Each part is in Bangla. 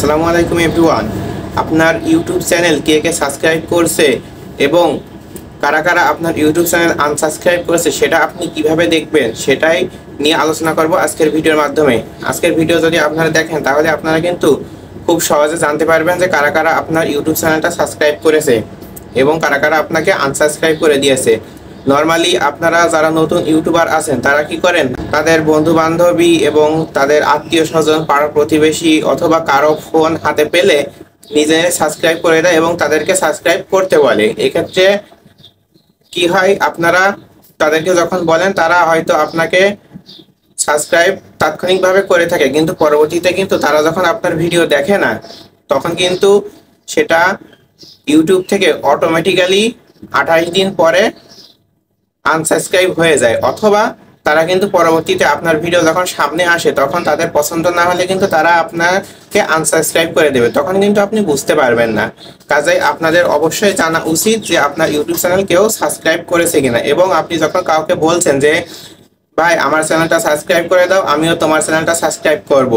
আসসালামু আলাইকুম এভরিওয়ান। আপনার ইউটিউব চ্যানেল কে কে সাবস্ক্রাইব করছে এবং কারা কারা আপনার ইউটিউব চ্যানেল আনসাবস্ক্রাইব করেছে সেটা আপনি কিভাবে দেখবেন সেটাই নিয়ে আলোচনা করব আজকের ভিডিওর মাধ্যমে। আজকের ভিডিও যদি আপনারা দেখেন তাহলে আপনারা কিন্তু খুব সহজে জানতে পারবেন যে কারা কারা আপনার ইউটিউব চ্যানেলটা সাবস্ক্রাইব করেছে এবং কারা কারা আপনাকে আনসাবস্ক্রাইব করে দিয়েছে। নর্মালি আপনারা যারা নতুন ইউটিউবার আছেন তারা কি করেন, তাদের বন্ধু বান্ধবী এবং তাদের আত্মীয় স্বজন, পাড়া প্রতিবেশী অথবা কারো ফোন হাতে পেলে নিজে সাবস্ক্রাইব করে দেয় এবং তাদেরকে সাবস্ক্রাইব করতে বলে। এক্ষেত্রে কি হয়, আপনারা তাদেরকে যখন বলেন তারা হয়তো আপনাকে সাবস্ক্রাইব তাৎক্ষণিকভাবে করে থাকে, কিন্তু পরবর্তীতে কিন্তু তারা যখন আপনার ভিডিও দেখে না তখন কিন্তু সেটা ইউটিউব থেকে অটোমেটিক্যালি 28 দিন পরে আনসাবস্ক্রাইব হয়ে যায়, অথবা তারা কিন্তু পরবর্তীতে আপনার ভিডিও যখন সামনে আসে তখন তাদের পছন্দ না হলে কিন্তু তারা আপনাকে আনসাবস্ক্রাইব করে দেবে, তখন কিন্তু আপনি বুঝতে পারবেন না। কাজেই আপনাদের অবশ্যই জানা উচিত যে আপনার ইউটিউব চ্যানেল কেউ সাবস্ক্রাইব করেছে কিনা। এবং আপনি যখন কাউকে বলছেন যে ভাই আমার চ্যানেলটা সাবস্ক্রাইব করে দাও, আমিও তোমার চ্যানেলটা সাবস্ক্রাইব করব,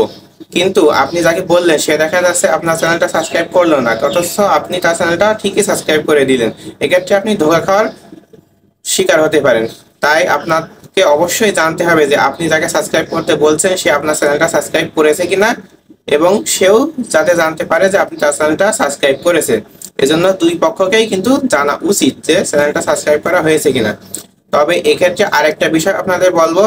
কিন্তু আপনি যাকে বললেন সে দেখা যাচ্ছে আপনার চ্যানেলটা সাবস্ক্রাইব করলো না, অথচ আপনি তার চ্যানেলটা ঠিকই সাবস্ক্রাইব করে দিলেন। এক্ষেত্রে আপনি ধোঁকা খাওয়ার শিকার হতে পারেন। তাই আপনাকে অবশ্যই জানতে হবে যে আপনি যাকে সাবস্ক্রাইব করতে বলছেন সে আপনার চ্যানেলটা সাবস্ক্রাইব করেছে কিনা, এবং সেও যাতে জানতে পারে যে আপনি তার চ্যানেলটা সাবস্ক্রাইব করেছে। এজন্য দুই পক্ষকেই কিন্তু জানা উচিত যে চ্যানেলটা সাবস্ক্রাইব করা হয়েছে কিনা। তবে এক্ষেত্রে আরেকটা বিষয় আপনাদের বলবো,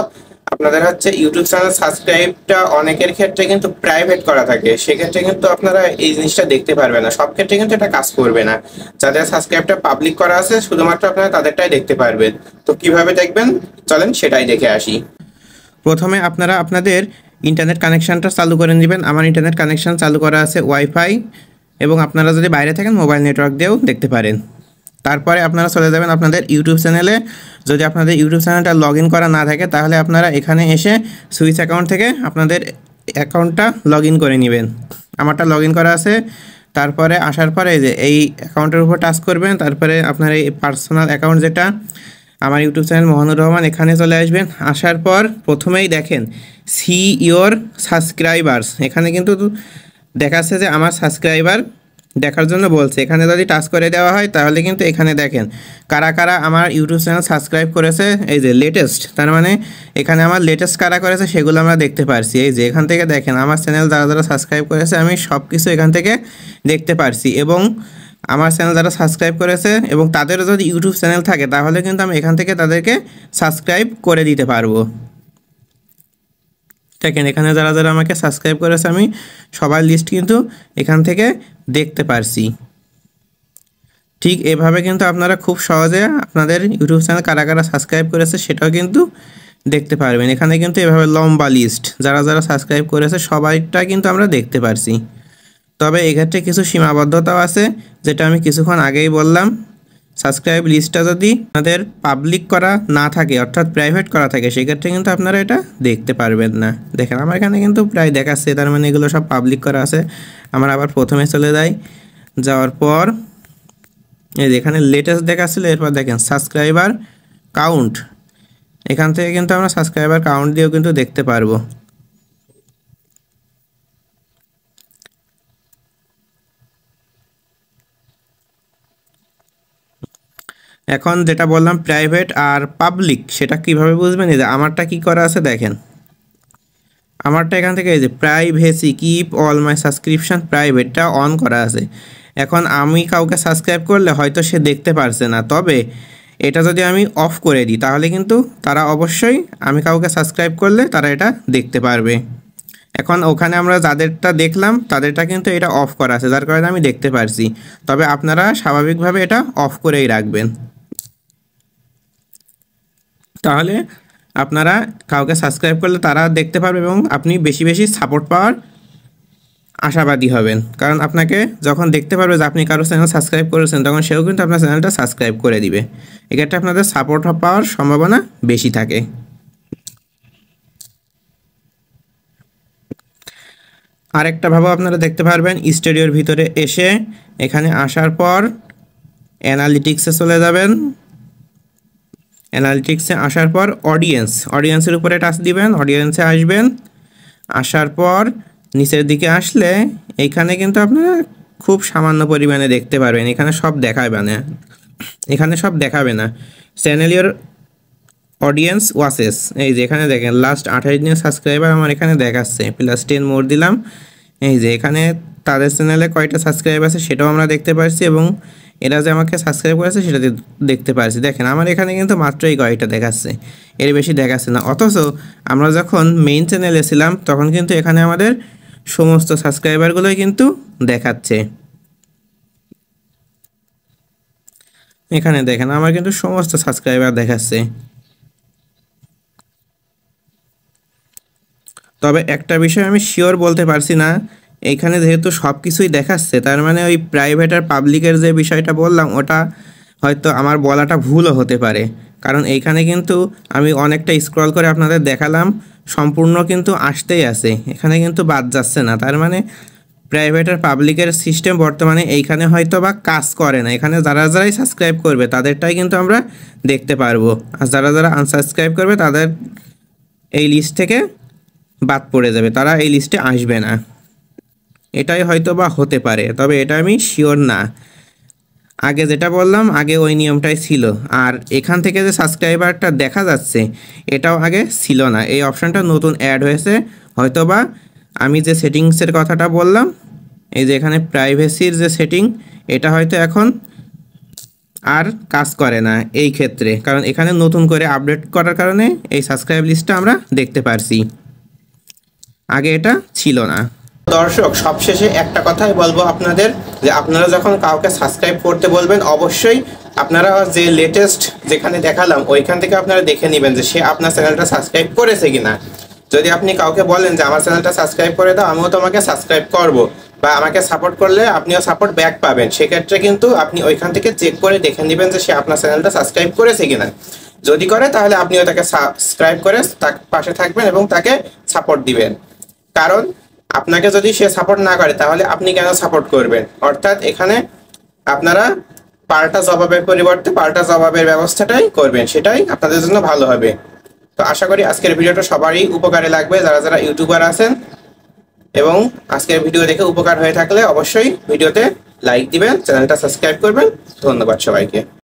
আপনাদের হচ্ছে ইউটিউব চ্যানেল সাবস্ক্রাইবটা অনেকের ক্ষেত্রে কিন্তু প্রাইভেট করা থাকে, সেক্ষেত্রে কিন্তু আপনারা এই জিনিসটা দেখতে পারবেন না, সব ক্ষেত্রে কিন্তু এটা কাজ করবে না। যাদের সাবস্ক্রাইবটা পাবলিক করা আছে শুধুমাত্র আপনারা তাদেরটাই দেখতে পারবেন। তো কিভাবে দেখবেন চলেন সেটাই দেখে আসি। প্রথমে আপনারা আপনাদের ইন্টারনেট কানেকশনটা চালু করে নেবেন। আমার ইন্টারনেট কানেকশন চালু করা আছে ওয়াইফাই, এবং আপনারা যদি বাইরে থাকেন মোবাইল নেটওয়ার্ক দিয়েও দেখতে পারেন। তারপরে আপনারা চলে যাবেন আপনাদের ইউটিউব চ্যানেলে। যদি আপনাদের ইউটিউব চ্যানেলটা লগ ইন করা না থাকে তাহলে আপনারা এখানে এসে সুইচ অ্যাকাউন্ট থেকে আপনাদের অ্যাকাউন্টটা লগ ইন করে নেবেন। আমারটা লগ ইন করা আছে। তারপরে আসার পরে যে এই অ্যাকাউন্টের উপর টাচ করবেন, তারপরে আপনার এই পার্সোনাল অ্যাকাউন্ট যেটা আমার ইউটিউব চ্যানেল মহানুর রহমান, এখানে চলে আসবেন। আসার পর প্রথমেই দেখেন সি ইওর সাবস্ক্রাইবার্স, এখানে কিন্তু দেখাচ্ছে যে আমার সাবস্ক্রাইবার দেখার জন্য বলছে। এখানে যদি টাচ করে দেওয়া হয় তাহলে কিন্তু এখানে দেখেন কারা কারা আমার ইউটিউব চ্যানেল সাবস্ক্রাইব করেছে, এই যে লেটেস্ট, তার মানে এখানে আমার লেটেস্ট কারা করেছে সেগুলো আমরা দেখতে পারছি। এই যে এখান থেকে দেখেন আমার চ্যানেল যারা যারা সাবস্ক্রাইব করেছে আমি সব কিছু এখান থেকে দেখতে পারছি, এবং আমার চ্যানেল যারা সাবস্ক্রাইব করেছে এবং তাদেরও যদি ইউটিউব চ্যানেল থাকে তাহলে কিন্তু আমি এখান থেকে তাদেরকে সাবস্ক্রাইব করে দিতে পারবো। দেখেন এখানে যারা যারা আমাকে সাবস্ক্রাইব করেছে আমি সবার লিস্ট কিন্তু এখান থেকে দেখতে পারছি। ঠিক এভাবে কিন্তু আপনারা খুব সহজে আপনাদের ইউটিউব চ্যানেল কারা কারা সাবস্ক্রাইব করেছে সেটাও কিন্তু দেখতে পারবেন। এখানে কিন্তু এভাবে লম্বা লিস্ট যারা যারা সাবস্ক্রাইব করেছে সবাইটা কিন্তু আমরা দেখতে পারছি। তবে এক্ষেত্রে কিছু সীমাবদ্ধতাও আছে, যেটা আমি কিছুক্ষণ আগেই বললাম। সাবস্ক্রাইব লিস্টটা যদি আপনাদের পাবলিক করা না থাকে অর্থাৎ প্রাইভেট করা থাকে সেক্ষেত্রে কিন্তু আপনারা এটা দেখতে পারবেন না। দেখেন আমার এখানে কিন্তু প্রায় দেখাচ্ছে, তার মানে এগুলো সব পাবলিক করা আছে। আমরা আবার প্রথমে চলে যাই, যাওয়ার পর এই যে এখানে লেটেস্ট দেখাচ্ছিল, এরপর দেখেন সাবস্ক্রাইবার কাউন্ট, এখান থেকে কিন্তু আমরা সাবস্ক্রাইবার কাউন্ট দিয়েও কিন্তু দেখতে পারবো। এখন যেটা বললাম প্রাইভেট আর পাবলিক সেটা কিভাবে বুঝবেন, এই যে আমারটা কি করা আছে দেখেন, আমারটা এখান থেকে এই যে privacy keep all my subscription প্রাইভেটটা অন করা আছে। এখন আমি কাউকে সাবস্ক্রাইব করলে হয়তো সে দেখতে পারছে না, তবে এটা যদি আমি অফ করে দিই তাহলে কিন্তু তারা অবশ্যই আমি কাউকে সাবস্ক্রাইব করলে তারা এটা দেখতে পারবে। এখন ওখানে আমরা যাদেরটা দেখলাম তাদেরটা কিন্তু এটা অফ করা আছে, যার কারণে আমি দেখতে পারছি। তবে আপনারা স্বাভাবিকভাবে এটা অফ করেই রাখবেন, তাহলে আপনারা কাউকে সাবস্ক্রাইব করলে তারা দেখতে পারবে এবং আপনি বেশি বেশি সাপোর্ট পাওয়ার আশাবাদী হবেন। কারণ আপনাকে যখন দেখতে পারবে যে আপনি কারো চ্যানেল সাবস্ক্রাইব করেছেন তখন সেও কিন্তু আপনার চ্যানেলটা সাবস্ক্রাইব করে দিবে। এক্ষেত্রে আপনাদের সাপোর্ট পাওয়ার সম্ভাবনা বেশি থাকে। আরেকটা ভাবে আপনারা দেখতে পারবেন, স্টুডিওর ভিতরে এসে এখানে আসার পর অ্যানালিটিক্সে চলে যাবেন। অ্যানালিটিক্সে আসার পর অডিয়েন্সের উপরে টাচ দিবেন, অডিয়েন্সে আসবেন। আসার পর নিচের দিকে আসলে এইখানে কিন্তু আপনারা খুব সামান্য পরিমাণে দেখতে পারবেন, এখানে সব দেখাবে না, এখানে সব দেখাবে না। চ্যানেল ইওর অডিয়েন্স ওয়াচেস, এই যে এখানে দেখেন লাস্ট 28 দিনের সাবস্ক্রাইবার আমার এখানে দেখাচ্ছে, +10 মোর দিলাম, এই যে এখানে তাদের চ্যানেলে কয়টা সাবস্ক্রাইব আছে সেটাও আমরা দেখতে পাচ্ছি এবং এরা যে আমাকে সাবস্ক্রাইব করেছে সেটা দেখতে পাচ্ছি। দেখেন আমার এখানে কিন্তু মাত্র এই কয়টা দেখাচ্ছে, এর বেশি দেখাচ্ছে না। অথচ আমরা যখন মেইন চ্যানেলে ছিলাম তখন কিন্তু এখানে আমাদের সমস্ত সাবস্ক্রাইবারগুলোই কিন্তু দেখাচ্ছে। এখানে দেখেন আমার কিন্তু সমস্ত সাবস্ক্রাইবার দেখাচ্ছে। তবে একটা বিষয় আমি শিওর বলতে পারছি না, এইখানে যেহেতু সব কিছুই দেখাচ্ছে তার মানে ওই প্রাইভেট আর পাবলিকের যে বিষয়টা বললাম ওটা হয়তো আমার বলাটা ভুলও হতে পারে, কারণ এইখানে কিন্তু আমি অনেকটা স্ক্রল করে আপনাদের দেখালাম, সম্পূর্ণ কিন্তু আসতেই আছে, এখানে কিন্তু বাদ যাচ্ছে না। তার মানে প্রাইভেট আর পাবলিকের সিস্টেম বর্তমানে এইখানে হয়তো বা কাজ করে না, এখানে যারাই সাবস্ক্রাইব করবে তাদেরটাই কিন্তু আমরা দেখতে পারবো, আর যারা আনসাবস্ক্রাইব করবে তাদের এই লিস্ট থেকে বাদ পড়ে যাবে, তারা এই লিস্টে আসবে না, এটাই হয়তো বা হতে পারে, তবে এটা আমি শিওর না। আগে যেটা বললাম আগে ওই নিয়মটাই ছিল, আর এখান থেকে যে সাবস্ক্রাইবারটা দেখা যাচ্ছে এটাও আগে ছিল না, এই অপশানটা নতুন অ্যাড হয়েছে। হয়তো বা আমি যে সেটিংসের কথাটা বললাম, এই যে এখানে প্রাইভেসির যে সেটিং, এটা হয়তো এখন আর কাজ করে না এই ক্ষেত্রে, কারণ এখানে নতুন করে আপডেট করার কারণে এই সাবস্ক্রাইব লিস্টটা আমরা দেখতে পারছি, আগে এটা ছিল না। দর্শক সবশেষে একটা কথাই বলবো আপনাদের, যে আপনারা যখন কাউকে সাবস্ক্রাইব করতে বলবেন অবশ্যই আপনারা যে লেটেস্ট যেখানে দেখালাম ওইখান থেকে আপনারা দেখে নেবেন যে সে আপনার চ্যানেলটা সাবস্ক্রাইব করেছে কিনা। যদি আপনি কাউকে বলেন যে আমার চ্যানেলটা সাবস্ক্রাইব করে দাও, আমিও তোমাকে সাবস্ক্রাইব করব, বা আমাকে সাপোর্ট করলে আপনিও সাপোর্ট ব্যাক পাবেন, সেক্ষেত্রে কিন্তু আপনি ওইখান থেকে চেক করে দেখে নেবেন যে সে আপনার চ্যানেলটা সাবস্ক্রাইব করেছে কিনা। যদি করে তাহলে আপনিও তাকে সাবস্ক্রাইব করে তার পাশে থাকবেন এবং তাকে সাপোর্ট দিবেন, কারণ আপনাকে যদি সে সাপোর্ট না করে তাহলে আপনি কেন সাপোর্ট করবেন। অর্থাৎ এখানে আপনারা পাল্টা জবাবের পরিবর্তে পাল্টা জবাবের ব্যবস্থাটাই করবেন, সেটাই আপনাদের জন্য ভালো হবে। তো আশা করি আজকের ভিডিওটা সবারই উপকারে লাগবে, যারা ইউটিউবার আছেন, এবং আজকের ভিডিও দেখে উপকার হয়ে থাকলে অবশ্যই ভিডিওতে লাইক দিবেন, চ্যানেলটা সাবস্ক্রাইব করবেন। ধন্যবাদ সবাইকে।